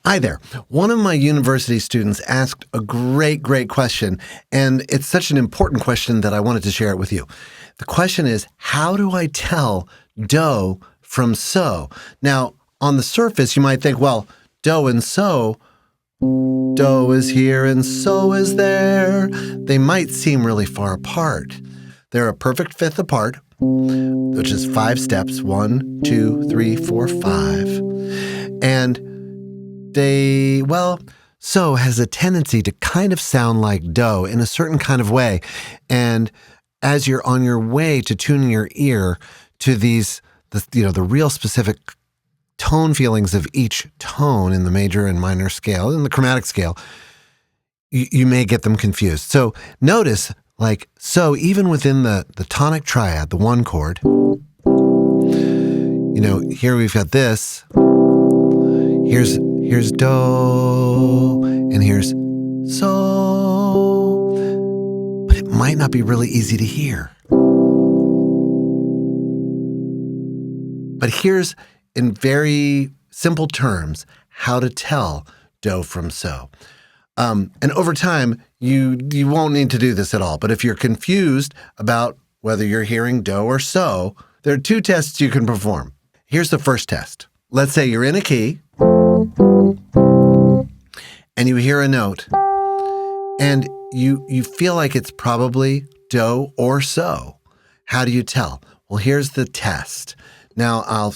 Hi there. One of my university students asked a great question, and it's such an important question that I wanted to share it with you. The question is, how do I tell do from so? Now, on the surface, you might think, well, do and so, do is here and so is there. They might seem really far apart. They're a perfect fifth apart, which is 5 steps, 1, 2, 3, 4, 5. And so has a tendency to kind of sound like do in a certain kind of way. And as you're on your way to tuning your ear to the real specific tone feelings of each tone in the major and minor scale, in the chromatic scale, you may get them confused. So notice, so even within the tonic triad, the 1 chord, here we've got this. Here's do, and here's so, but it might not be really easy to hear. But here's, in very simple terms, how to tell do from so. And over time, you won't need to do this at all. But if you're confused about whether you're hearing do or so, there are 2 tests you can perform. Here's the first test. Let's say you're in a key, and you hear a note, and you feel like it's probably do or so. How do you tell? Well, here's the test. Now,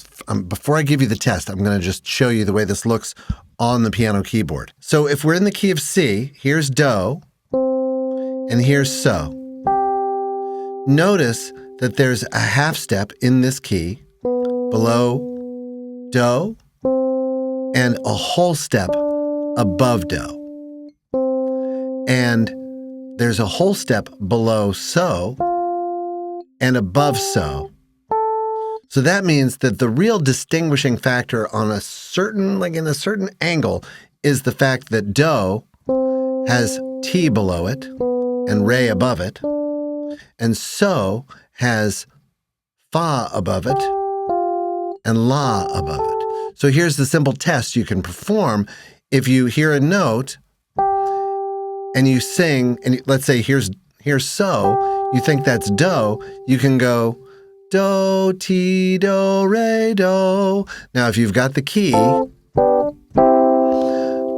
before I give you the test, I'm going to just show you the way this looks on the piano keyboard. So if we're in the key of C, here's do, and here's so. Notice that there's a half step in this key below do and a whole step above do. And there's a whole step below so and above so. So that means that the real distinguishing factor on in a certain angle is the fact that do has T below it and re above it, and so has fa above it and la above it. So here's the simple test you can perform. If you hear a note and you sing, and let's say here's so, you think that's do, you can go do, ti, do, re, do. Now, if you've got the key,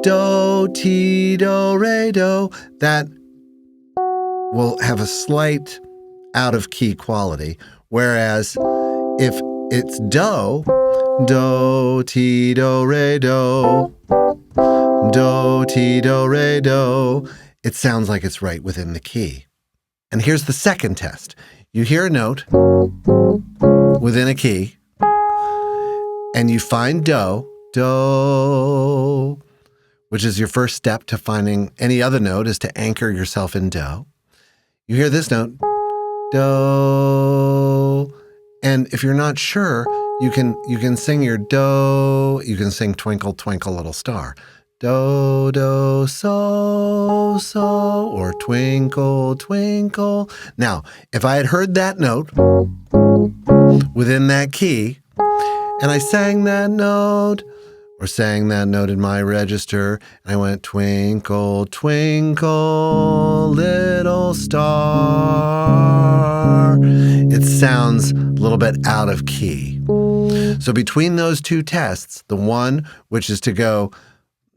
do, ti, do, re, do, that will have a slight out of key quality. Whereas if it's do, ti, do, re, do, ti, do, re, do, it sounds like it's right within the key. And here's the second test. You hear a note within a key, and you find do, which is your first step to finding any other note, is to anchor yourself in do. You hear this note, do, and if you're not sure, you can sing your do, you can sing Twinkle Twinkle Little Star. Do, do, so, so, or twinkle, twinkle. Now, if I had heard that note within that key, and I sang that note, or sang that note in my register, and I went twinkle, twinkle, little star, it sounds a little bit out of key. So between those 2 tests, the one which is to go,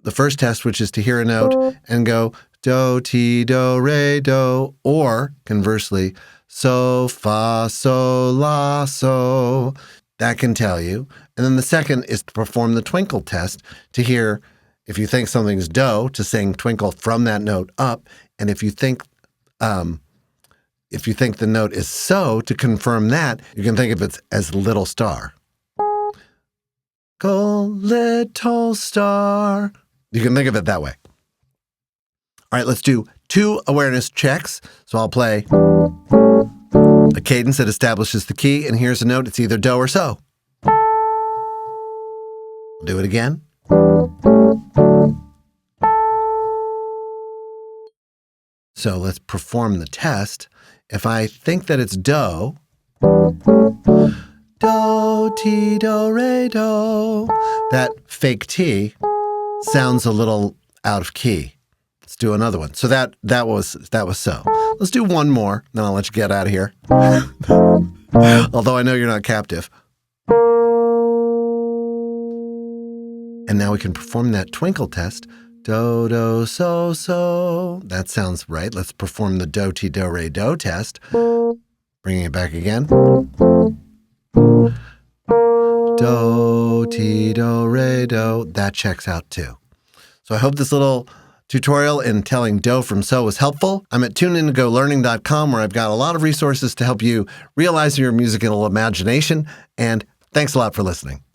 the first test, which is to hear a note and go do, ti, do, re, do, or conversely, so, fa, so, la, so. That can tell you. And then the second is to perform the twinkle test to hear if you think something's do, to sing twinkle from that note up, and if you think the note is so, to confirm that, you can think of it as little star. Go, little star. You can think of it that way. All right, let's do 2 awareness checks. So I'll play a cadence that establishes the key, and here's a note. It's either do or so. I'll do it again. So let's perform the test. If I think that it's do, do, ti, do, re, do, that fake T, sounds a little out of key. Let's do another one. So that was so. Let's do one more, then I'll let you get out of here. Although I know you're not captive. And now we can perform that twinkle test. Do, do, so, so. That sounds right. Let's perform the do, ti, do, re, do test. Bringing it back again. Do, ti, do, re, do. That checks out too. So I hope this little tutorial in telling do from so was helpful. I'm at tuneintogolearning.com, where I've got a lot of resources to help you realize your musical imagination. And thanks a lot for listening.